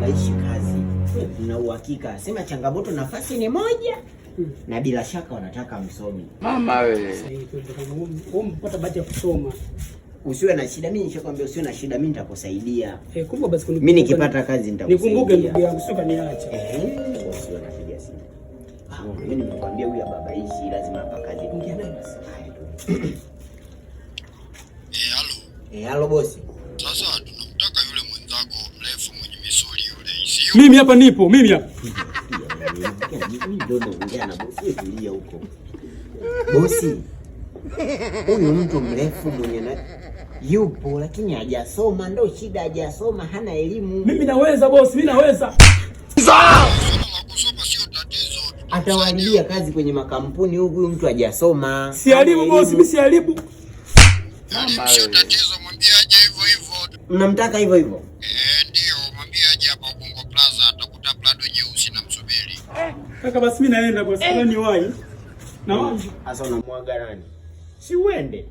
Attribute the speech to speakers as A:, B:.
A: babaishi kazi. Na uhakika sema changamoto nafasi ni moja. Na bila shaka wanataka msomi.
B: Mama wewe.
C: Sasa hivi unapata bahati ya kusoma.
A: Usiwe na shida, mimi nishakwambia usiwe na shida, mimi nitakusaidia.
C: Kumbe basi
A: mimi nikipata kazi nitakusaidia.
C: Nikumbuke ndugu yangu, sio kaniacha.
A: Usiwe na shida sana. Mimi nimekwambia huyu babaishi lazima hapa kazi. Ongea naye basi.
B: Halo.
A: Halo bosi.
B: Sasa tunamtaka yule mwenzako mrefu mwenye misuli yule.
C: Mimi hapa nipo, mimi hapa.
A: Mimi ndio naongea na bosi, tulia huko. Bosi. Huyu mtu mrefu mwenye yupo lakini hajasoma, ndio shida, hajasoma, hana elimu.
C: Mimi naweza bosi, mimi naweza.
B: Kusoma sio tatizo.
A: Atawaambia kazi kwenye makampuni huyu mtu hajasoma.
C: Siharibu bosi, mimi siharibu.
B: Sio tatizo, mwambie aje hivyo hivyo.
A: Mnamtaka hivyo hivyo?
B: Ndio, mwambie aje hapa Ubungo Plaza, atakuta Prado nyeusi na msubiri.
C: Kaka basi mimi naenda bosi, ni wahi. Na wapi?
A: Sasa unamwaga nani? Si uende.